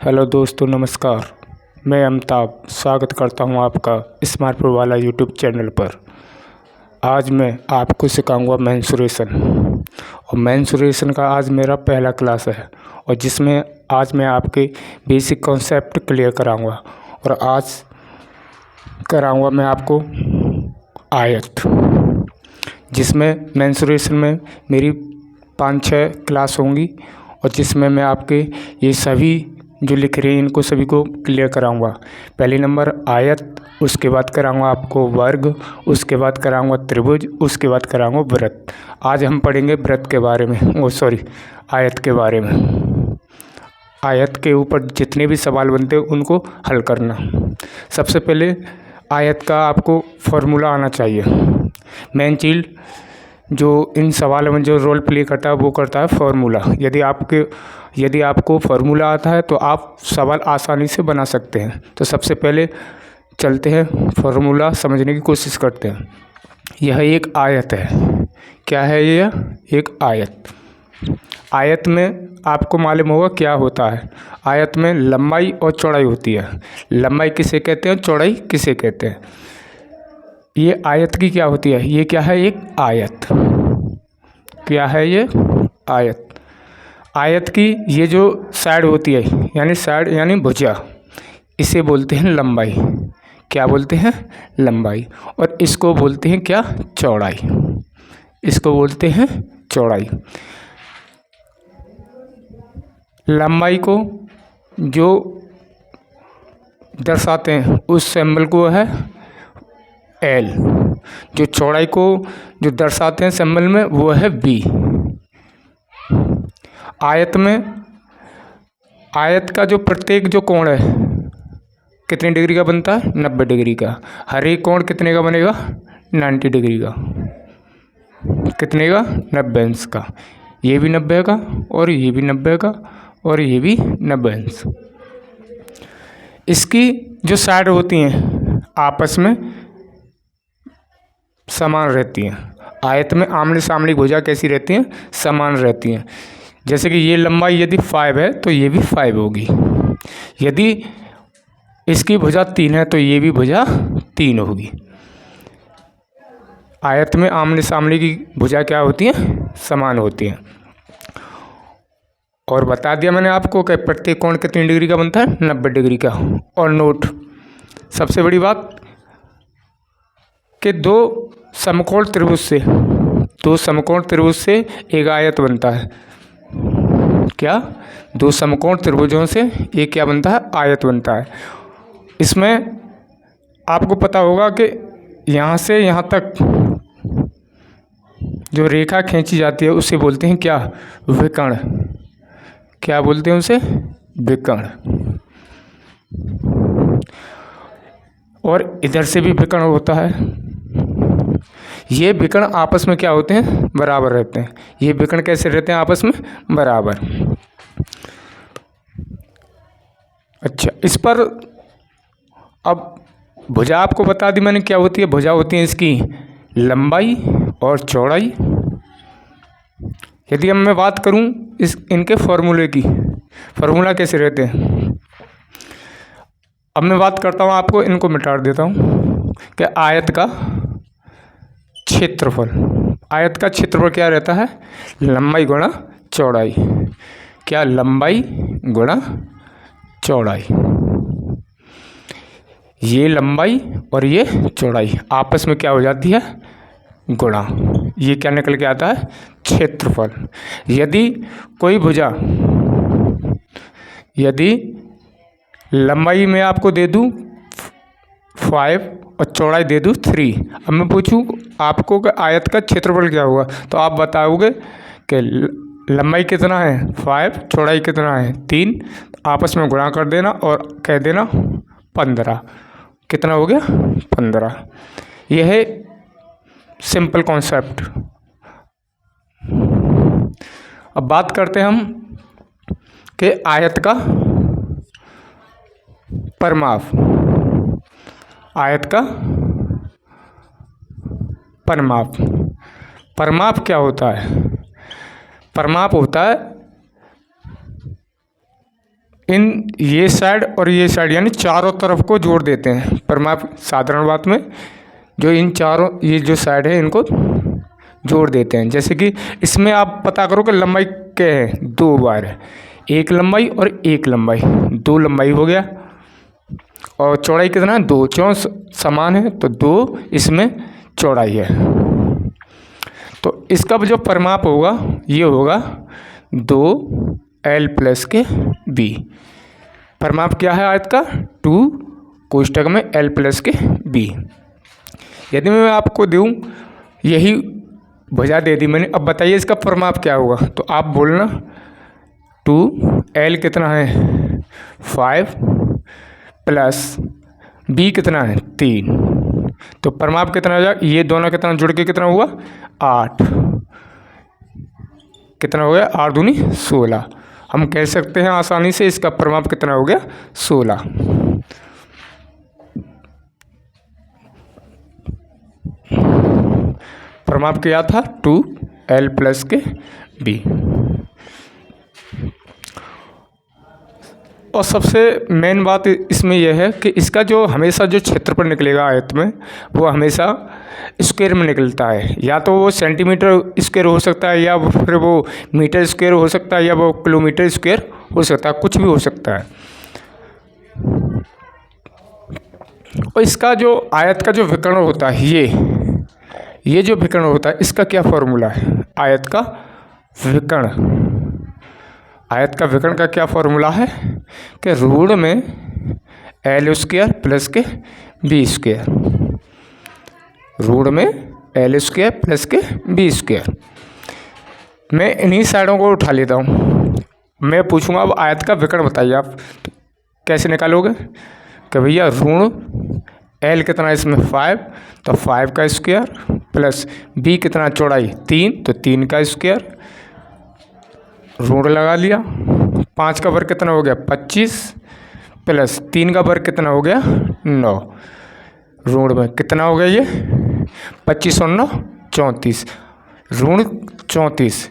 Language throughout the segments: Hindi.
हेलो दोस्तों, नमस्कार। मैं अमिताभ स्वागत करता हूं आपका स्मार्टफोन वाला यूट्यूब चैनल पर। आज मैं आपको सिखाऊंगा मेंसुरेशन। और मेंसुरेशन का आज मेरा पहला क्लास है और जिसमें आज मैं आपके बेसिक कॉन्सेप्ट क्लियर कराऊंगा। और आज कराऊंगा मैं आपको आयत, जिसमें मेंसुरेशन में मेरी 5-6 क्लास होंगी और जिसमें मैं आपके ये सभी जो लिख रहे हैं इनको सभी को क्लियर कराऊंगा। पहले नंबर आयत, उसके बाद कराऊंगा आपको वर्ग, उसके बाद कराऊंगा त्रिभुज, उसके बाद कराऊंगा वृत्त। आज हम पढ़ेंगे वृत्त के बारे में, आयत के बारे में। आयत के ऊपर जितने भी सवाल बनते हैं उनको हल करना। सबसे पहले आयत का आपको फॉर्मूला आना चाहिए। मेन चीज़ जो इन सवालों में जो रोल प्ले करता है वो करता है फार्मूला। यदि आपको फार्मूला आता है तो आप सवाल आसानी से बना सकते हैं। तो सबसे पहले चलते हैं, फार्मूला समझने की कोशिश करते हैं। यह एक आयत है। क्या है यह? एक आयत। आयत में आपको मालूम होगा क्या होता है। आयत में लंबाई और चौड़ाई होती है। लंबाई किसे कहते हैं, चौड़ाई किसे कहते हैं। ये आयत की क्या होती है? ये क्या है? एक आयत। क्या है ये? आयत। आयत की ये जो साइड होती है, यानी साइड यानी भुजा, इसे बोलते हैं लंबाई। क्या बोलते हैं? लंबाई। और इसको बोलते हैं क्या? चौड़ाई। इसको बोलते हैं चौड़ाई। लंबाई को जो दर्शाते हैं उस सिंबल को है एल। जो चौड़ाई को जो दर्शाते हैं सिंबल में वो है बी। आयत में आयत का जो प्रत्येक जो कोण है कितने डिग्री का बनता है? 90 डिग्री का। हर एक कोण कितने का बनेगा? 90 डिग्री का। कितने का? 90 अंश का। ये भी 90 का और ये भी 90 का और ये भी 90 अंश। इसकी जो साइड होती हैं आपस में समान रहती हैं। आयत में आमने सामने भुजा कैसी रहती हैं? समान रहती हैं। जैसे कि ये लंबाई यदि 5 है तो ये भी 5 होगी। यदि इसकी भुजा 3 है तो ये भी भुजा 3 होगी। आयत में आमने सामने की भुजा क्या होती हैं? समान होती हैं। और बता दिया मैंने आपको कि प्रत्येक कोण कितनी डिग्री का बनता है? 90 डिग्री का। और नोट, सबसे बड़ी बात कि दो समकोण त्रिभुज से एक आयत बनता है। क्या? दो समकोण त्रिभुजों से एक क्या बनता है? आयत बनता है। इसमें आपको पता होगा कि यहाँ से यहाँ तक जो रेखा खींची जाती है उसे बोलते हैं क्या? विकर्ण। क्या बोलते हैं उसे? विकर्ण। और इधर से भी विकर्ण होता है। ये विकर्ण आपस में क्या होते हैं? बराबर रहते हैं। ये विकर्ण कैसे रहते हैं आपस में? बराबर। अच्छा, इस पर अब भुजा आपको बता दी मैंने क्या होती है। भुजा होती है इसकी लंबाई और चौड़ाई। यदि अब मैं बात करूं इनके फॉर्मूले की, फॉर्मूला कैसे रहते हैं। अब मैं बात करता हूं, आपको इनको मिटा देता हूं कि आयत का क्षेत्रफल। आयत का क्षेत्रफल क्या रहता है? लंबाई गुणा चौड़ाई। क्या? लंबाई गुणा चौड़ाई। ये लंबाई और ये चौड़ाई आपस में क्या हो जाती है? गुणा। ये क्या निकल के आता है? क्षेत्रफल। यदि कोई भुजा, यदि लंबाई में आपको दे दूं 5 और चौड़ाई दे दूं 3, अब मैं पूछूं आपको कि आयत का क्षेत्रफल क्या होगा, तो आप बताओगे कि लंबाई कितना है? 5, चौड़ाई कितना है? 3। आपस में गुणा कर देना और कह देना 15। कितना हो गया? 15। यह है सिंपल कॉन्सेप्ट। अब बात करते हैं हम कि आयत का परिमाप। आयत का परिमाप। परिमाप क्या होता है? परिमाप होता है इन ये साइड और ये साइड यानी चारों तरफ को जोड़ देते हैं। परिमाप साधारण बात में जो इन चारों ये जो साइड है इनको जोड़ देते हैं। जैसे कि इसमें आप पता करो कि लंबाई क्या है, 2 बार है, एक लंबाई और एक लंबाई, 2 लंबाई हो गया। और चौड़ाई कितना है, 2, क्यों समान है तो 2 इसमें चौड़ाई है। तो इसका जो परिमाप होगा ये होगा 2l प्लस के b। परिमाप क्या है आयत का, 2 कोष्ठक में l प्लस के b। यदि मैं आपको दूँ यही भुजा दे दी मैंने, अब बताइए इसका परिमाप क्या होगा, तो आप बोलना 2l कितना है 5 प्लस b कितना है 3, तो परिमाप कितना हो जाएगा, ये दोनों कितना जुड़ के कितना हुआ 8, कितना हो गया 8 दूनी 16। हम कह सकते हैं आसानी से इसका परिमाप कितना हो गया 16। परिमाप क्या था 2l प्लस के b। और सबसे मेन बात इसमें यह है कि इसका जो हमेशा जो क्षेत्रफल निकलेगा आयत में वो हमेशा स्क्वायर में निकलता है, या तो वो सेंटीमीटर स्क्वायर हो सकता है, या फिर वो मीटर स्क्वायर हो सकता है, या वो किलोमीटर स्क्वायर हो सकता है, कुछ भी हो सकता है। और इसका जो आयत का जो विकर्ण होता है ये जो विकर्ण होता है इसका क्या फॉर्मूला है, आयत का विकर्ण का क्या फॉर्मूला है कि रूट में l स्क्वायर प्लस के b स्क्वायर, रूट में l स्क्वायर प्लस के b स्क्वायर। मैं इन्हीं साइडों को उठा लेता हूँ, मैं पूछूंगा अब आयत का विकर्ण बताइए आप कैसे निकालोगे कि भैया ऋण l कितना इसमें 5, तो 5 का स्क्वायर प्लस b कितना चौड़ाई 3, तो 3 का स्क्वायर, ऋण लगा लिया। 5 का वर्ग कितना हो गया 25 प्लस 3 का वर्ग कितना हो गया 9, ऋण में कितना हो गया ये 25 और 9 34, ऋण 34।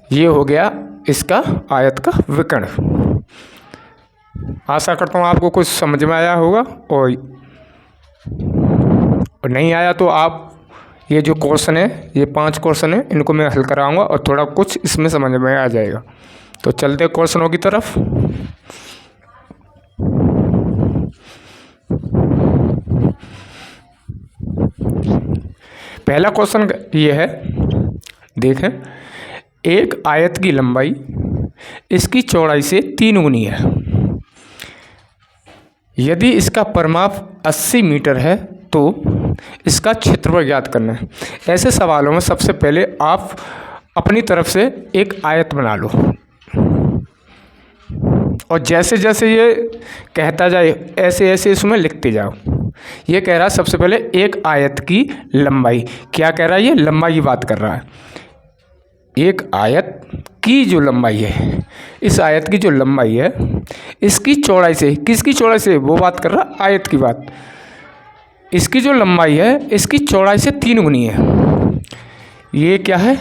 ये हो गया इसका आयत का विकर्ण। आशा करता हूँ आपको कुछ समझ में आया होगा, और नहीं आया तो आप ये जो क्वेश्चन है, ये 5 क्वेश्चन है, इनको मैं हल कराऊंगा और थोड़ा कुछ इसमें समझ में आ जाएगा। तो चलते क्वेश्चनों की तरफ। पहला क्वेश्चन ये है, देखें, एक आयत की लंबाई इसकी चौड़ाई से 3 गुनी है। यदि इसका परिमाप 80 मीटर है तो इसका क्षेत्रफल ज्ञात करना है। ऐसे सवालों में सबसे पहले आप अपनी तरफ से एक आयत बना लो, और जैसे जैसे ये कहता जाए ऐसे ऐसे इसमें लिखते जाओ। ये कह रहा है सबसे पहले एक आयत की लंबाई, क्या कह रहा है, ये लंबाई की बात कर रहा है। एक आयत की जो लंबाई है, इस आयत की जो लंबाई है इसकी चौड़ाई से, किसकी चौड़ाई से, वो बात कर रहा है आयत की बात। इसकी जो लंबाई है इसकी चौड़ाई से 3 गुनी है। ये क्या है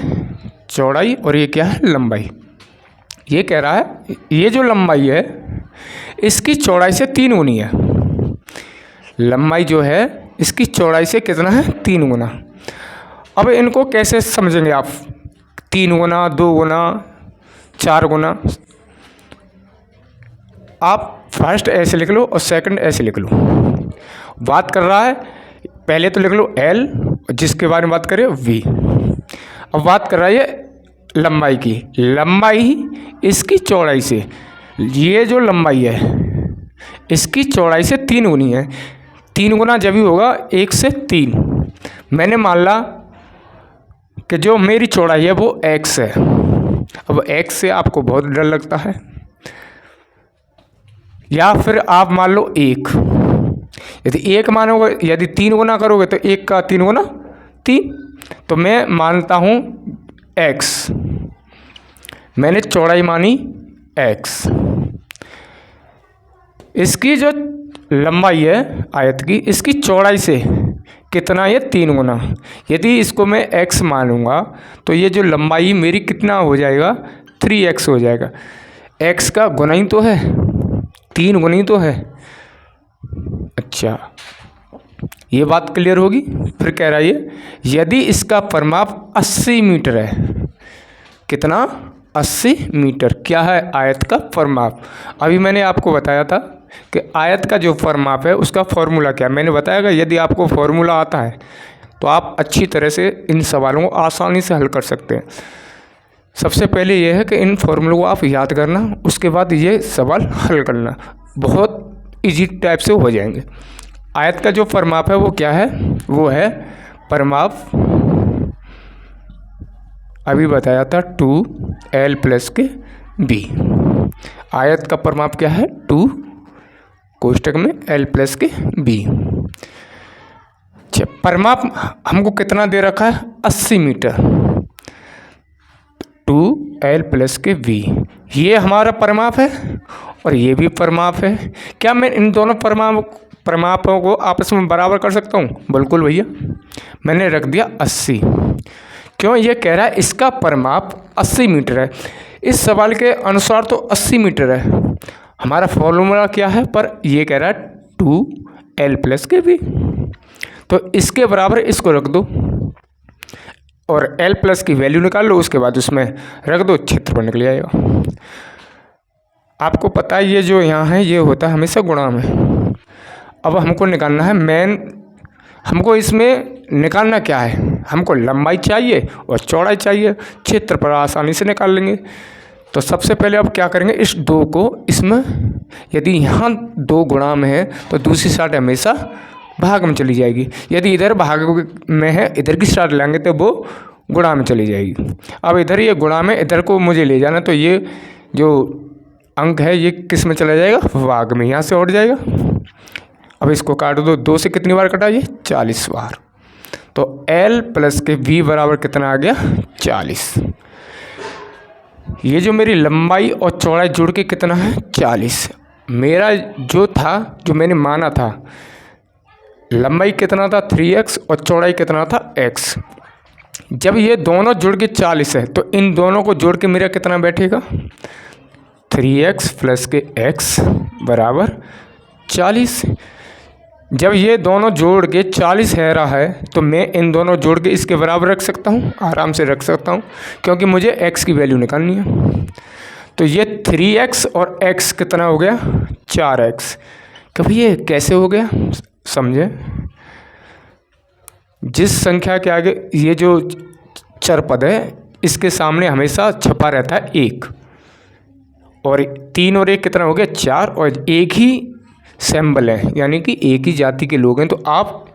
चौड़ाई और ये क्या है लंबाई। ये कह रहा है ये जो लंबाई है इसकी चौड़ाई से 3 गुनी है। लंबाई जो है इसकी चौड़ाई से कितना है 3 गुना। अब इनको कैसे समझेंगे आप, 3 गुना, 2 गुना, 4 गुना। आप फर्स्ट ऐसे लिख लो और सेकंड ऐसे लिख लो। बात कर रहा है पहले तो लिख लो L, जिसके बारे में बात करें V। अब बात कर रहा है ये लंबाई की, लंबाई इसकी चौड़ाई से, ये जो लंबाई है इसकी चौड़ाई से 3 गुनी है। 3 गुना जब भी होगा 1 से 3। मैंने मान ला कि जो मेरी चौड़ाई है वो x है। अब x से आपको बहुत डर लगता है, या फिर आप मान लो 1। यदि 1 मानोगे, यदि 3 गुना करोगे तो 1 का 3 गुना 3। तो मैं मानता हूँ x, मैंने चौड़ाई मानी x। इसकी जो लंबाई है आयत की, इसकी चौड़ाई से कितना, ये 3 गुना। यदि इसको मैं x मानूंगा तो ये जो लंबाई मेरी कितना हो जाएगा 3x हो जाएगा। x का गुना ही तो है, 3 गुना ही तो है। अच्छा, ये बात क्लियर होगी। फिर कह रहा है यदि इसका परिमाप 80 मीटर है। कितना? 80 मीटर। क्या है? आयत का परिमाप। अभी मैंने आपको बताया था कि आयत का जो परिमाप है उसका फॉर्मूला क्या है। मैंने बताया कि यदि आपको फॉर्मूला आता है तो आप अच्छी तरह से इन सवालों को आसानी से हल कर सकते हैं। सबसे पहले ये है कि इन फॉर्मूलों को आप याद करना, उसके बाद ये सवाल हल करना, बहुत इजी टाइप से हो जाएंगे। आयत का जो परिमाप है वो क्या है? वो है परिमाप, अभी बताया था 2l प्लस के b। आयत का परिमाप क्या है? 2 कोष्टक में l प्लस के b। अच्छा, परिमाप हमको कितना दे रखा है? 80 मीटर। 2l प्लस के v, ये हमारा परिमाप है और ये भी परिमाप है। क्या मैं इन दोनों परिमापों को आपस में बराबर कर सकता हूँ? बिल्कुल भैया, मैंने रख दिया 80। क्यों? ये कह रहा है इसका परिमाप 80 मीटर है। इस सवाल के अनुसार तो 80 मीटर है, हमारा फॉर्मूला क्या है? पर ये कह रहा है 2l प्लस के v, तो इसके बराबर इसको रख दो और l प्लस की वैल्यू निकाल लो, उसके बाद उसमें रख दो, क्षेत्रफल निकल जाएगा। आपको पता है ये जो यहाँ है ये होता है हमेशा गुणा में। अब हमको निकालना है हमको इसमें निकालना क्या है? हमको लंबाई चाहिए और चौड़ाई चाहिए। क्षेत्रफल आसानी से निकाल लेंगे। तो सबसे पहले अब क्या करेंगे, इस 2 को इसमें, यदि यहाँ 2 गुणा में है तो दूसरी साइड हमेशा भाग में चली जाएगी। यदि इधर भाग में है, इधर की साइड लेंगे तो वो गुणा में चली जाएगी। अब इधर ये गुणा में, इधर को मुझे ले जाना, तो ये जो अंक है ये किस में चला जाएगा? भाग में, यहाँ से उठ जाएगा। अब इसको काट दो, 2 से कितनी बार कटा? ये 40 बार। तो l प्लस के v बराबर कितना आ गया? 40। ये जो मेरी लंबाई और चौड़ाई जुड़ के कितना है? 40। मेरा जो था, जो मैंने माना था, लंबाई कितना था? 3x और चौड़ाई कितना था? x। जब ये दोनों जुड़ के 40 है तो इन दोनों को जोड़ के मेरा कितना बैठेगा? 3x प्लस के x बराबर 40। जब ये दोनों जोड़ के 40 है रहा है तो मैं इन दोनों जोड़ के इसके बराबर रख सकता हूँ, आराम से रख सकता हूँ, क्योंकि मुझे x की वैल्यू निकालनी है। तो ये 3x और x कितना हो गया? 4x। कभी ये कैसे हो गया समझे? जिस संख्या के आगे ये जो चर पद है इसके सामने हमेशा छपा रहता है 1, और 3 और 1 कितना हो गया? 4, और एक ही सैम्बल है, यानी कि एक ही जाति के लोग हैं, तो आप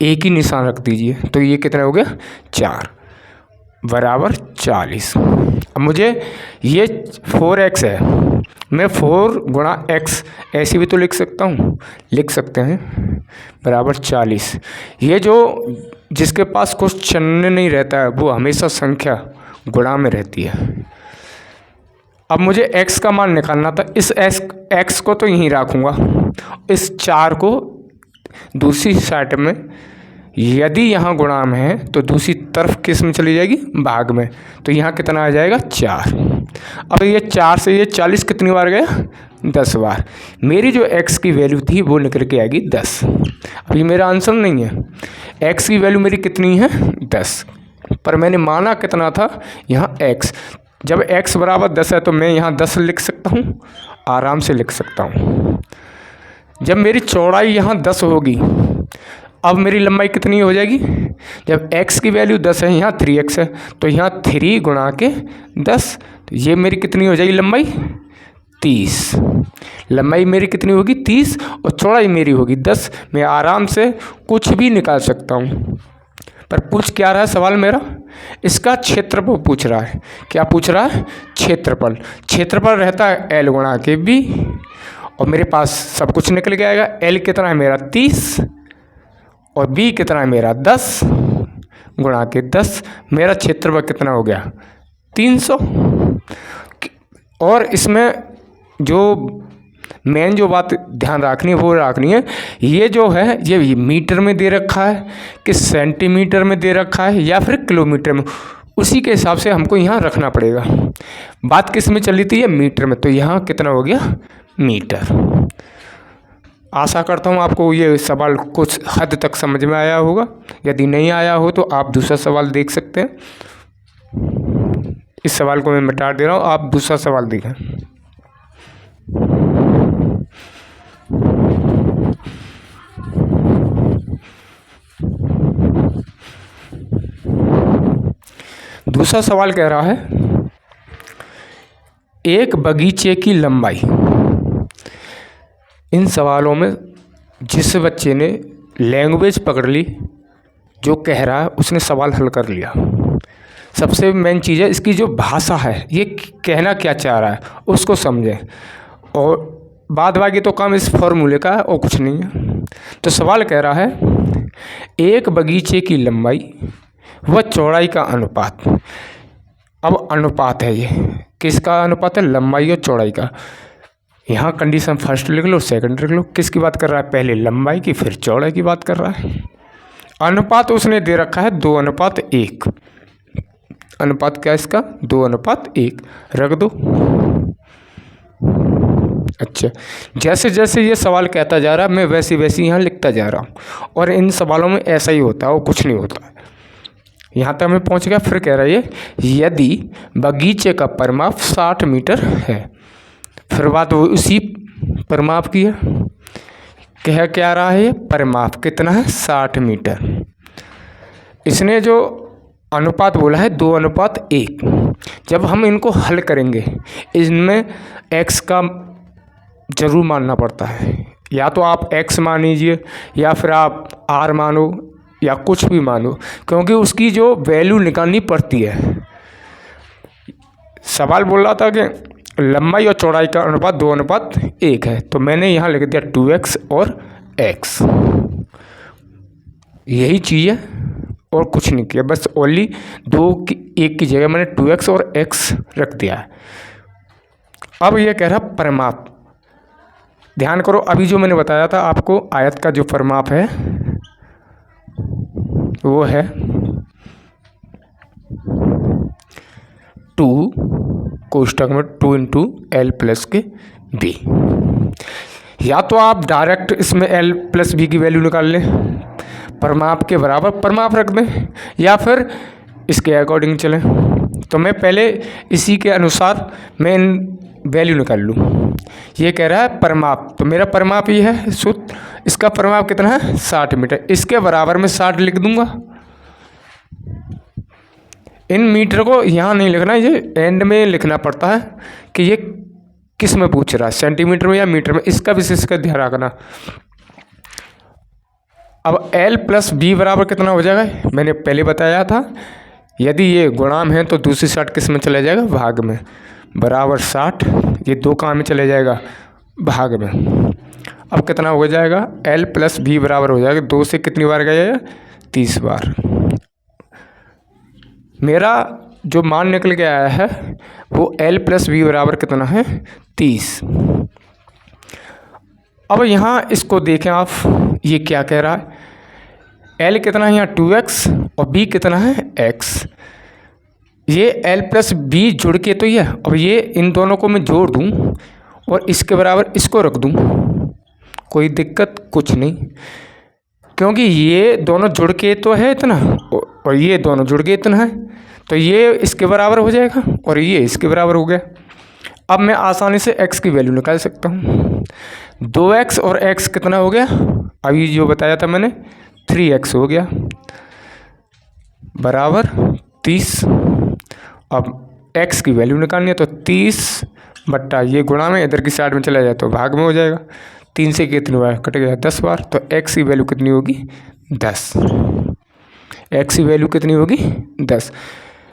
एक ही निशान रख दीजिए। तो ये कितना हो गया? 4 बराबर 40। अब मुझे ये 4x है, मैं 4 गुणा x ऐसे भी तो लिख सकता हूँ, लिख सकते हैं, बराबर 40। ये जो जिसके पास कुछ चिन्ह नहीं रहता है वो हमेशा संख्या गुणा में रहती है। अब मुझे x का मान निकालना था। इस x को तो यहीं रखूँगा, इस 4 को दूसरी साइड में, यदि यहाँ गुणा में है तो दूसरी तरफ किस में चली जाएगी? भाग में। तो यहाँ कितना आ जाएगा? 4। अब ये 4 से ये 40 कितनी बार गया? 10 बार। मेरी जो x की वैल्यू थी वो निकल के आएगी 10। अब ये मेरा आंसर नहीं है। x की वैल्यू मेरी कितनी है? 10, पर मैंने माना कितना था? यहाँ x। जब x बराबर 10 है तो मैं यहाँ 10 लिख सकता हूँ, आराम से लिख सकता हूँ। जब मेरी चौड़ाई यहाँ 10 होगी, अब मेरी लंबाई कितनी हो जाएगी? जब x की वैल्यू 10 है, यहाँ 3x है, तो यहाँ 3 गुणा के 10, तो ये मेरी कितनी हो जाएगी लंबाई? 30। लंबाई मेरी कितनी होगी? 30, और चौड़ाई मेरी होगी 10। मैं आराम से कुछ भी निकाल सकता हूँ। पर पूछ क्या रहा है सवाल मेरा? इसका क्षेत्रफल पूछ रहा है। क्या पूछ रहा है? क्षेत्रफल। क्षेत्रफल रहता है l गुणा के b, और मेरे पास सब कुछ निकल के आएगा। l कितना है मेरा? 30, और b कितना है मेरा? 10 गुणा के 10। मेरा क्षेत्रफल कितना हो गया? 300। और इसमें जो मेन जो बात ध्यान रखनी है वो रखनी है, ये जो है ये मीटर में दे रखा है कि सेंटीमीटर में दे रखा है या फिर किलोमीटर में, उसी के हिसाब से हमको यहाँ रखना पड़ेगा। बात किस में चली थी? ये मीटर में, तो यहाँ कितना हो गया? मीटर। आशा करता हूँ आपको ये सवाल कुछ हद तक समझ में आया होगा। यदि नहीं आया हो तो आप दूसरा सवाल देख सकते हैं। इस सवाल को मैं मिटा दे रहा हूँ, आप दूसरा सवाल देखें। दूसरा सवाल कह रहा है, एक बगीचे की लंबाई। इन सवालों में जिस बच्चे ने लैंग्वेज पकड़ ली, जो कह रहा है उसने सवाल हल कर लिया। सबसे मेन चीज़ है इसकी जो भाषा है, ये कहना क्या चाह रहा है उसको समझें, और बाद बाकी तो काम इस फॉर्मूले का है और कुछ नहीं है। तो सवाल कह रहा है, एक बगीचे की लंबाई व चौड़ाई का अनुपात। अब अनुपात है, ये किसका अनुपात है? लंबाई और चौड़ाई का। यहाँ कंडीशन फर्स्ट लिख लो, सेकंड लिख लो। किसकी बात कर रहा है? पहले लंबाई की, फिर चौड़ाई की बात कर रहा है। अनुपात उसने दे रखा है 2:1। अनुपात क्या है इसका? 2:1 रख दो। अच्छा, जैसे जैसे ये सवाल कहता जा रहा है मैं वैसे वैसे यहाँ लिखता जा रहा हूँ, और इन सवालों में ऐसा ही होता है और कुछ नहीं होता है। यहाँ तक मैं पहुँच गया। फिर कह रहा है यदि बगीचे का परिमाप 60 मीटर है। फिर बात वो उसी परिमाप की है। कह क्या रहा है? ये परिमाप कितना है? 60 मीटर। इसने जो अनुपात बोला है 2:1। जब हम इनको हल करेंगे, इनमें x का जरूर मानना पड़ता है। या तो आप x मान लीजिए, या फिर आप r मानो, या कुछ भी मानो, क्योंकि उसकी जो वैल्यू निकालनी पड़ती है। सवाल बोल रहा था कि लंबाई और चौड़ाई का अनुपात 2:1 है, तो मैंने यहाँ लिख दिया 2x और x। यही चीज़ है और कुछ नहीं किया, बस ओनली 2:1 की जगह मैंने 2x और x रख दिया है। अब ये कह रहा परिमाप। ध्यान करो, अभी जो मैंने बताया था आपको, आयत का जो परिमाप है वो है 2 कोष्ठक में 2 × L + के B। या तो आप डायरेक्ट इसमें L + B की वैल्यू निकाल लें, परिमाप के बराबर परिमाप रख दें, या फिर इसके अकॉर्डिंग चलें। तो मैं पहले इसी के अनुसार मैं वैल्यू निकाल लूँ। ये कह रहा है परिमाप, तो मेरा परिमाप ये है सूत्र। इसका परिमाप कितना है? 60 मीटर। इसके बराबर में 60 लिख दूंगा। इन मीटर को यहाँ नहीं लिखना, ये एंड में लिखना पड़ता है कि ये किस में पूछ रहा है, सेंटीमीटर में या मीटर में। इसका विशेष कर ध्यान रखना। अब L + B बराबर कितना हो जाएगा? मैंने पहले बताया था, यदि ये गुणाम है तो दूसरी 60 किस में चला जाएगा? भाग में। बराबर 60, ये 2 काम में चले जाएगा भाग में। अब कितना हो जाएगा? L + B बराबर हो जाएगा 2 से कितनी बार गया? 30 बार। मेरा जो मान निकल के आया है वो L + B बराबर कितना है? 30। अब यहाँ इसको देखें आप, ये क्या कह रहा है? L कितना है यहाँ? 2x, और B कितना है? x। ये L + B जुड़ के तो ये, अब ये इन दोनों को मैं जोड़ दूँ और इसके बराबर इसको रख दूँ, कोई दिक्कत कुछ नहीं, क्योंकि ये दोनों जुड़ के तो है इतना, और ये दोनों जुड़ के इतना है, तो ये इसके बराबर हो जाएगा और ये इसके बराबर हो गया। अब मैं आसानी से x की वैल्यू निकाल सकता हूँ। 2x और x कितना हो गया? अभी जो बताया था मैंने, 3x हो गया, बराबर 30। अब x की वैल्यू निकालनी है तो 30 बट्टा ये गुणा में इधर की साइड में चला जाए तो भाग में हो जाएगा। 3 से कितनी बार कट गया? 10 बार। तो x की वैल्यू कितनी होगी? 10। x की वैल्यू कितनी होगी? 10।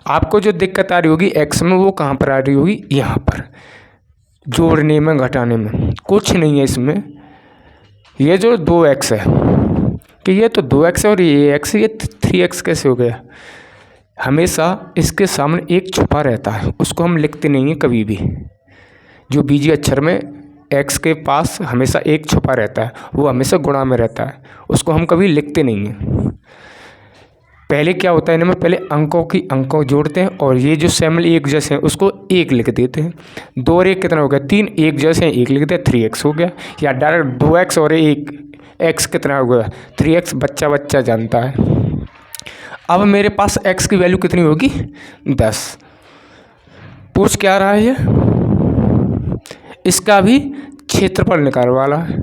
आपको जो दिक्कत आ रही होगी x में, वो कहाँ पर आ रही होगी? यहाँ पर, जोड़ने में घटाने में कुछ नहीं है इसमें। ये जो 2x है कि ये तो 2x है और ये x, ये 3x कैसे हो गया? हमेशा इसके सामने एक छुपा रहता है, उसको हम लिखते नहीं हैं कभी भी। जो बीजी अक्षर में x के पास हमेशा एक छुपा रहता है, वो हमेशा गुणा में रहता है, उसको हम कभी लिखते नहीं हैं। पहले क्या होता है इनमें, पहले अंकों की अंकों जोड़ते हैं और ये जो शैमिल एक जैसे हैं उसको एक लिख देते हैं। 2 और 1 कितना हो गया 3, एक जैसे हैं एक लिख दिया 3x हो गया। या डायरेक्ट 2x और 1x कितना हो गया 3x, बच्चा बच्चा जानता है। अब मेरे पास x की वैल्यू कितनी होगी 10। पूछ क्या रहा है ये, इसका भी क्षेत्रफल निकालने वाला है।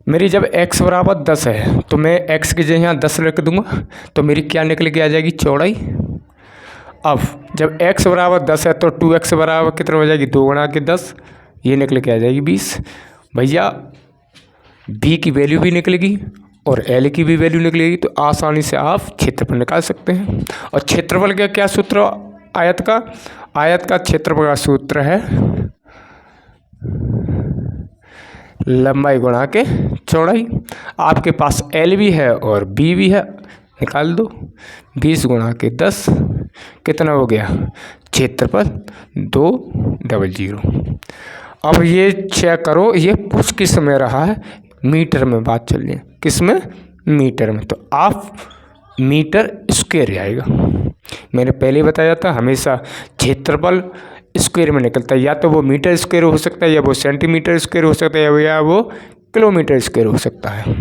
मेरी जब x बराबर 10 है तो मैं x की जगह यहाँ 10 लिख दूंगा तो मेरी क्या निकल के आ जाएगी चौड़ाई। अब जब x बराबर 10 है तो 2x बराबर कितना हो जाएगी 2 गुणा के 10, ये निकल के आ जाएगी 20। भैया b की वैल्यू भी निकलेगी और l की भी वैल्यू निकलेगी, तो आसानी से आप क्षेत्रफल निकाल सकते हैं। और क्षेत्रफल का क्या सूत्र आयत का क्षेत्रफल का सूत्र है लंबाई गुणा के चौड़ाई। आपके पास L भी है और B भी है, निकाल दो। 20 गुणा के 10 कितना हो गया क्षेत्रफल 200। अब ये चेक करो, ये पूछ किस में रहा है, मीटर में बात चल रही है, किस में मीटर में, तो आप मीटर स्क्वायर आएगा। मैंने पहले बताया था हमेशा क्षेत्रफल स्क्वायर में निकलता है, या तो वो मीटर स्क्वायर हो सकता है या वो सेंटीमीटर स्क्वायर हो सकता है या वो किलोमीटर स्क्वायर हो सकता है।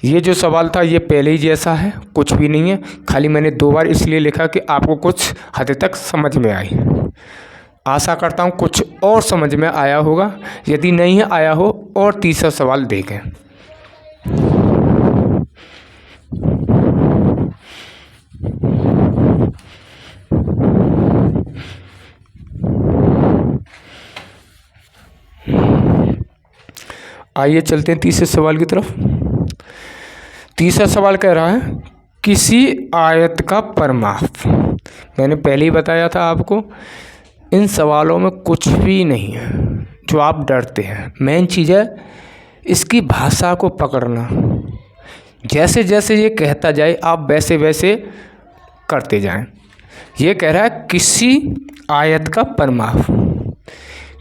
ये जो सवाल था ये पहले ही जैसा है, कुछ भी नहीं है, खाली मैंने 2 बार इसलिए लिखा कि आपको कुछ हद तक समझ में आई। आशा करता हूँ कुछ और समझ में आया होगा, यदि नहीं आया हो और तीसरा सवाल देखें। आइए चलते हैं तीसरे सवाल की तरफ। तीसरा सवाल कह रहा है किसी आयत का परिमाप। मैंने पहले ही बताया था आपको, इन सवालों में कुछ भी नहीं है जो आप डरते हैं। मेन चीज़ है इसकी भाषा को पकड़ना। जैसे जैसे ये कहता जाए आप वैसे वैसे करते जाएं। ये कह रहा है किसी आयत का परिमाप।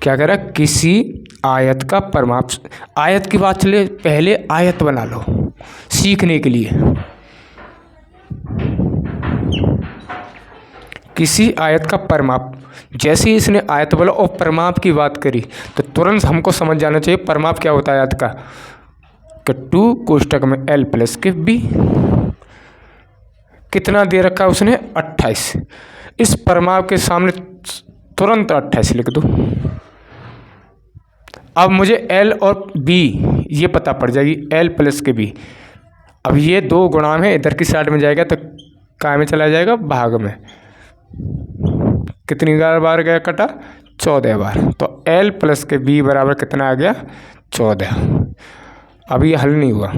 क्या कह रहा है, किसी आयत का परिमाप। आयत की बात चले, पहले आयत बना लो सीखने के लिए। किसी आयत का परिमाप, जैसे ही इसने आयत बोला और परिमाप की बात करी तो तुरंत हमको समझ जाना चाहिए परिमाप क्या होता है आयत का, कि 2 कोष्टक में L प्लस के B। कितना दे रखा है उसने 28। इस परिमाप के सामने तुरंत 28 लिख दो। अब मुझे L और B ये पता पड़ जाएगी, L प्लस के B। अब ये 2 गुणा में इधर की साइड में जाएगा तो काय में चला जाएगा, भाग में। कितनी बार गया कटा 14 बार, तो L प्लस के B बराबर कितना आ गया 14। अब ये हल नहीं हुआ,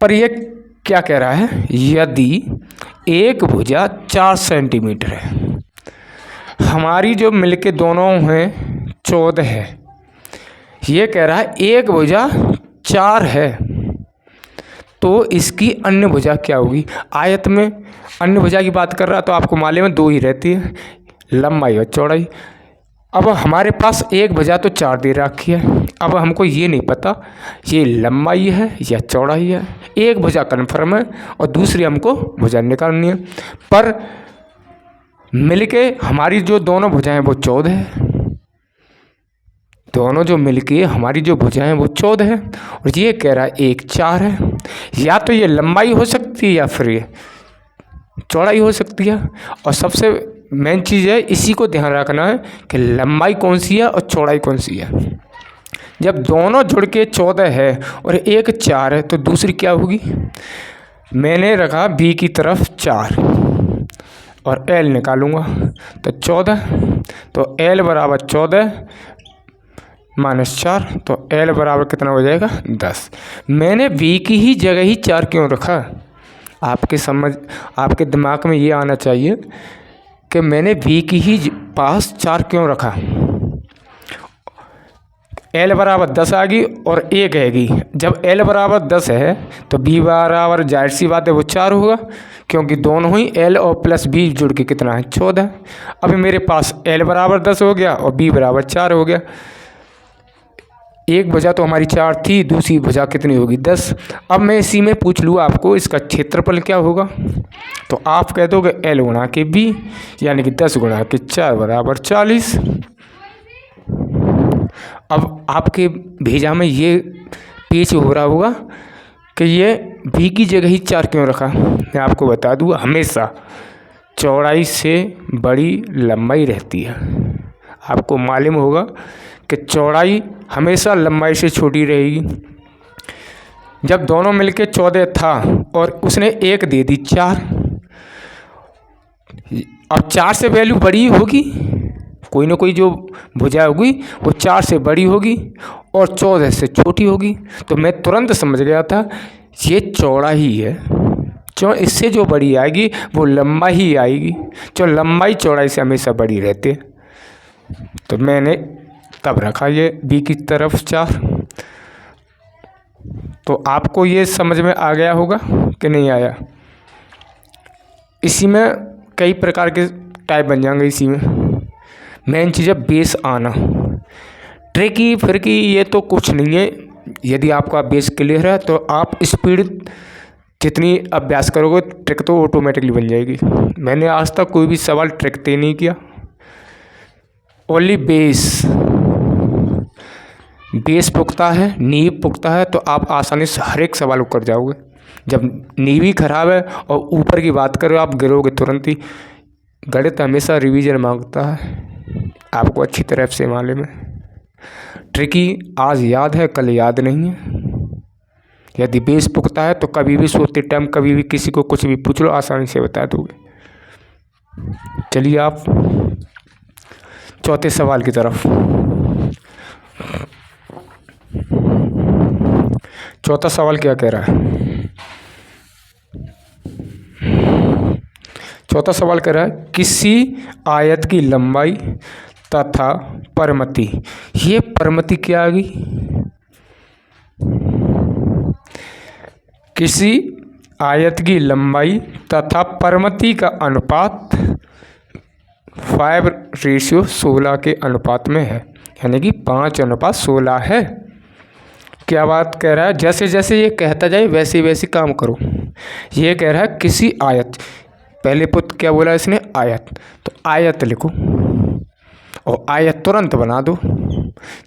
पर ये क्या कह रहा है, यदि एक भुजा 4 सेंटीमीटर है, हमारी जो मिलके दोनों हैं 14 है, ये कह रहा है एक भुजा 4 है, तो इसकी अन्य भुजा क्या होगी। आयत में अन्य भुजा की बात कर रहा तो आपको मालूम है 2 ही रहती है, लंबाई और चौड़ाई। अब हमारे पास एक भुजा तो 4 दे रखी है, अब हमको ये नहीं पता ये लंबाई है या चौड़ाई है। एक भुजा कन्फर्म है और दूसरी हमको भुजा निकालनी है, पर मिलके हमारी जो दोनों भुजाएं वो 14 है। दोनों जो मिलके हमारी जो भुजाएं हैं वो 14 है और ये कह रहा है एक 4 है। या तो ये लंबाई हो सकती है या फिर ये चौड़ाई हो सकती है। और सबसे मेन चीज़ है, इसी को ध्यान रखना है कि लंबाई कौन सी है और चौड़ाई कौन सी है। जब दोनों जुड़ के 14 है और एक 4 है तो दूसरी क्या होगी। मैंने रखा B की तरफ 4 और L निकालूंगा तो 14, तो L बराबर 14 माइनस 4, तो L बराबर कितना हो जाएगा 10। मैंने B की ही जगह ही 4 क्यों रखा, आपके दिमाग में ये आना चाहिए कि मैंने B की ही पास 4 क्यों रखा। L बराबर 10 आ गई और A कहेगी, जब L बराबर 10 है तो B बराबर जाहिर सी बात है वो 4 होगा, क्योंकि दोनों ही L और प्लस B जुड़ के कितना है 14। अब मेरे पास L बराबर 10 हो गया और B बराबर 4 हो गया। एक भुजा तो हमारी 4 थी, दूसरी भुजा कितनी होगी 10। अब मैं इसी में पूछ लूँ आपको इसका क्षेत्रफल क्या होगा, तो आप कह दोगे L गुणा के B, यानी कि 10 गुणा के 4 बराबर 40। अब आपके भेजा में ये पेच हो रहा होगा कि ये B की जगह ही 4 क्यों रखा। मैं आपको बता दूँ, हमेशा चौड़ाई से बड़ी लंबाई रहती है। आपको मालूम होगा कि चौड़ाई हमेशा लंबाई से छोटी रहेगी। जब दोनों मिलके 14 था और उसने 1 दे दी 4, अब 4 से वैल्यू बड़ी होगी, कोई ना कोई जो भुजा होगी वो 4 से बड़ी होगी और 14 से छोटी होगी। तो मैं तुरंत समझ गया था ये चौड़ा ही है, क्यों इससे जो बड़ी आएगी वो लंबा ही आएगी, जो लंबाई चौड़ाई से हमेशा बड़ी रहती है। तो मैंने तब रखा ये B की तरफ 4। तो आपको ये समझ में आ गया होगा कि नहीं आया। इसी में कई प्रकार के टाइप बन जाएंगे। इसी में मेन चीज़ है बेस आना। ट्रिकी फिरकी ये तो कुछ नहीं है, यदि आपका बेस क्लियर है तो आप स्पीड जितनी अभ्यास करोगे ट्रिक तो ऑटोमेटिकली बन जाएगी। मैंने आज तक कोई भी सवाल ट्रिक ते नहीं किया, ओनली बेस पुख्ता है, नींव पुख्ता है तो आप आसानी से हर एक सवाल कर जाओगे। जब नींव ही खराब है और ऊपर की बात करो आप गिरोगे तुरंत ही। गणित हमेशा रिवीजन मांगता है, आपको अच्छी तरह से मालूम है। ट्रिकी आज याद है कल याद नहीं है। यदि बेस पुख्ता है तो कभी भी सोते टाइम कभी भी किसी को कुछ भी पूछ लो आसानी से बता दोगे। चलिए आप चौथे सवाल की तरफ। चौथा सवाल क्या कह रहा है। चौथा सवाल कह रहा है किसी आयत की लंबाई तथा परिमिति। ये परिमिति क्या आ गई, किसी आयत की लंबाई तथा परिमिति का अनुपात 5:16 के अनुपात में है, यानी कि 5:16 है। क्या बात कह रहा है, जैसे जैसे ये कहता जाए वैसे वैसे काम करो। ये कह रहा है किसी आयत, पहले पुट क्या बोला इसने आयत, तो आयत लिखो और आयत तुरंत बना दो।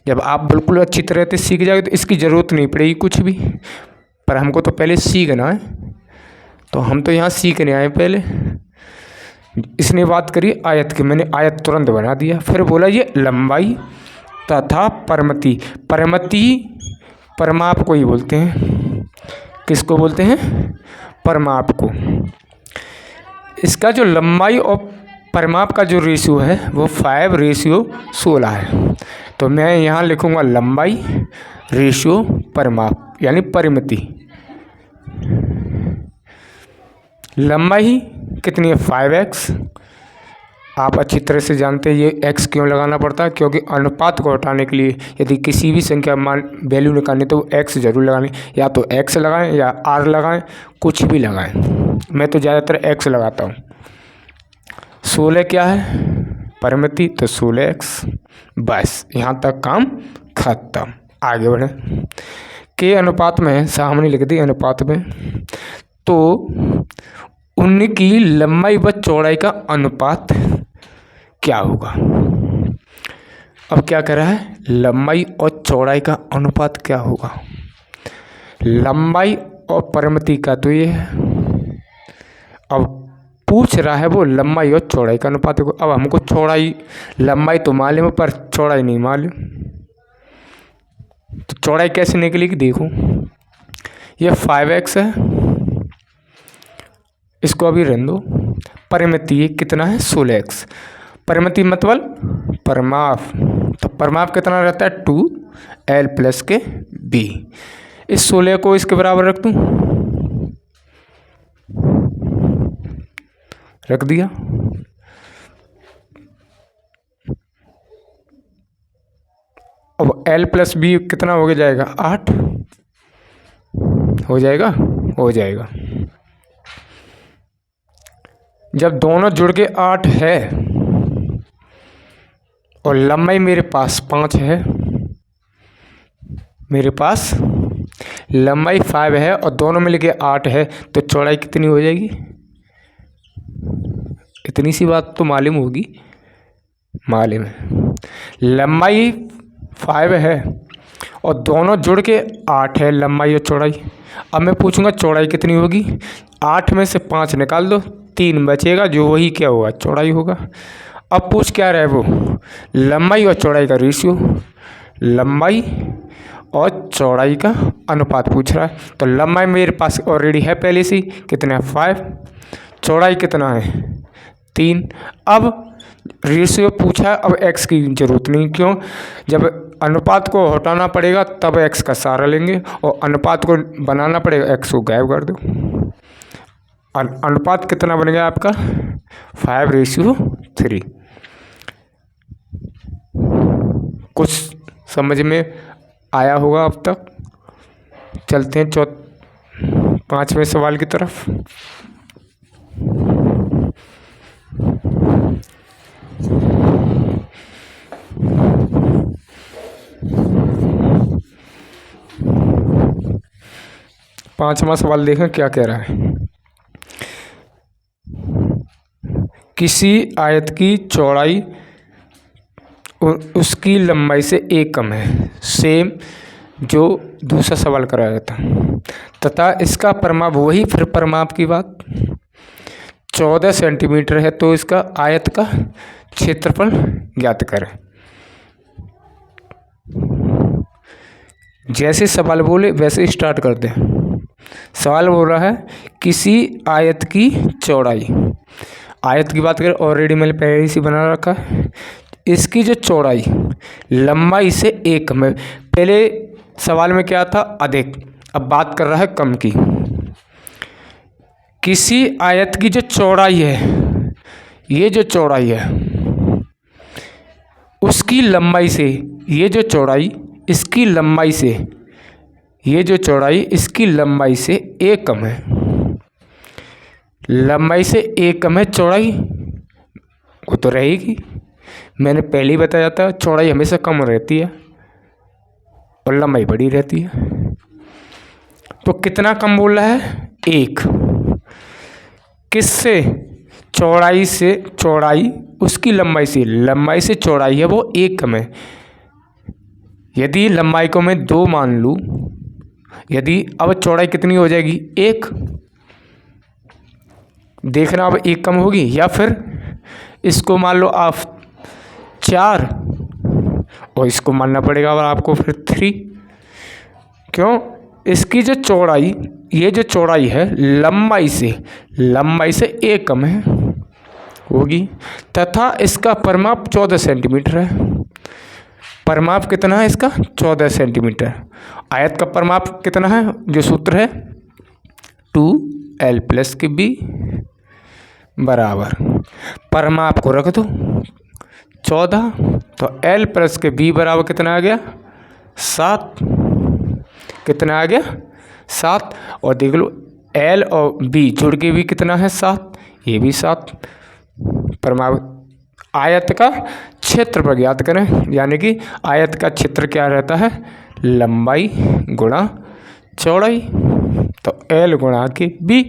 जब आप बिल्कुल अच्छी तरह से सीख जाओगे तो इसकी ज़रूरत नहीं पड़ेगी कुछ भी, पर हमको तो पहले सीखना है, तो हम तो यहाँ सीखने आए पहले। इसने बात करी आयत की, मैंने आयत तुरंत बना दिया। फिर बोला ये लंबाई तथा परिमिति। परिमिति परिमाप को ही बोलते हैं, किसको बोलते हैं, परिमाप को। इसका जो लंबाई और परिमाप का जो रेशियो है वो 5:16 है। तो मैं यहाँ लिखूँगा लंबाई रेशियो परिमाप, यानी परिमिति। लंबाई कितनी है 5x। आप अच्छी तरह से जानते हैं ये x क्यों लगाना पड़ता है, क्योंकि अनुपात को हटाने के लिए यदि किसी भी संख्या मान वैल्यू निकालनी तो x जरूर लगानी, या तो x लगाएं या r लगाएं, कुछ भी लगाएं। मैं तो ज़्यादातर x लगाता हूँ। 16 क्या है परिमिति, तो 16x। बस यहाँ तक काम खत्म। आगे बढ़े, के अनुपात में सामने लिख दी अनुपात में, तो उनकी लंबाई व चौड़ाई का अनुपात क्या होगा। अब क्या कह रहा है, लंबाई और चौड़ाई का अनुपात क्या होगा। लंबाई और परिमिति का तो ये है, अब पूछ रहा है वो लंबाई और चौड़ाई का अनुपात होगा। अब हमको चौड़ाई, लंबाई तो मालूम है पर चौड़ाई नहीं मालूम, तो चौड़ाई कैसे निकलेगी देखो। ये 5x है, इसको अभी रहने दो। परिमिति कितना है 16x। परिमिति मतलब परिमाप, तो परिमाप कितना रहता है 2l + के b। इस 16 को इसके बराबर रख दूं, रख दिया। अब l + b कितना हो जाएगा 8 हो जाएगा, हो जाएगा। जब दोनों जुड़ के 8 है और लंबाई मेरे पास 5 है, मेरे पास लंबाई 5 है और दोनों मिल के 8 है, तो चौड़ाई कितनी हो जाएगी? इतनी सी बात तो मालूम होगी। मालूम है लंबाई 5 है और दोनों जुड़ के 8 है, लंबाई और चौड़ाई। अब मैं पूछूंगा चौड़ाई कितनी होगी? 8 में से 5 निकाल दो, 3 बचेगा, जो वही क्या होगा? चौड़ाई होगा। अब पूछ क्या रहा है वो? लंबाई और चौड़ाई का रेशियो, लंबाई और चौड़ाई का अनुपात पूछ रहा है। तो लंबाई मेरे पास ऑलरेडी है पहले से, कितना है? 5। चौड़ाई कितना है? 3। अब रेशियो पूछा है, अब एक्स की जरूरत नहीं। क्यों? जब अनुपात को हटाना पड़ेगा तब एक्स का सहारा लेंगे, और अनुपात को बनाना पड़ेगा, एक्स को गायब कर दो। अनुपात कितना बन गया आपका? 5:3। कुछ समझ में आया होगा अब तक। चलते हैं 5वें सवाल की तरफ। पांचवा सवाल देखें क्या कह रहा है। किसी आयत की चौड़ाई उसकी लंबाई से 1 कम है, सेम जो दूसरा सवाल कराया था, तथा इसका परिमाप, वही फिर परिमाप की बात, 14 सेंटीमीटर है, तो इसका आयत का क्षेत्रफल ज्ञात करें। जैसे सवाल बोले वैसे स्टार्ट कर दें। सवाल बोल रहा है किसी आयत की चौड़ाई, आयत की बात करें, ऑलरेडी मैंने पहले से बना रखा है। इसकी जो चौड़ाई लंबाई से 1 कम है। पहले सवाल में क्या था? अधिक, अब बात कर रहा है कम की। किसी आयत की जो चौड़ाई है, ये जो चौड़ाई है उसकी लंबाई से, ये जो चौड़ाई इसकी लंबाई से, ये जो चौड़ाई इसकी लंबाई से 1 कम है। लंबाई से 1 कम है, चौड़ाई वो तो रहेगी। मैंने पहले ही बताया था चौड़ाई हमेशा कम रहती है और लंबाई बड़ी रहती है। तो कितना कम बोल रहा है? 1। किससे? चौड़ाई से, चौड़ाई उसकी लंबाई से, लंबाई से चौड़ाई है वो 1 कम है। यदि लंबाई को मैं 2 मान लूँ, यदि अब चौड़ाई कितनी हो जाएगी? 1। देखना अब 1 कम होगी, या फिर इसको मान लो आप 4 और इसको मानना पड़ेगा और आपको फिर 3। क्यों? इसकी जो चौड़ाई, ये जो चौड़ाई है लंबाई से, लंबाई से 1 कम है होगी, तथा इसका परिमाप 14 सेंटीमीटर है। परिमाप कितना है इसका? 14 सेंटीमीटर। आयत का परिमाप कितना है? जो सूत्र है 2l + b बराबर, परिमाप को रख दो 14, तो l + b बराबर कितना आ गया? 7। कितना आ गया? 7। और देख लो l और b जुड़ के भी कितना है? 7। ये भी 7। परिमाप, आयत का क्षेत्रफल ज्ञात करें, यानी कि आयत का क्षेत्र क्या रहता है? लंबाई गुणा चौड़ाई। तो l गुणा के b,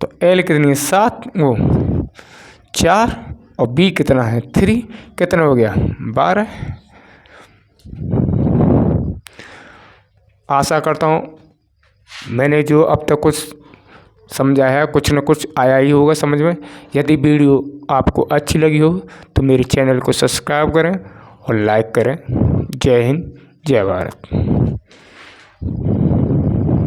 तो l कितनी है? 7, वो 4, और b कितना है? 3। कितना हो गया? 12। आशा करता हूँ मैंने जो अब तक कुछ समझाया है, कुछ न कुछ आया ही होगा समझ में। यदि वीडियो आपको अच्छी लगी हो तो मेरे चैनल को सब्सक्राइब करें और लाइक करें। जय हिंद, जय भारत।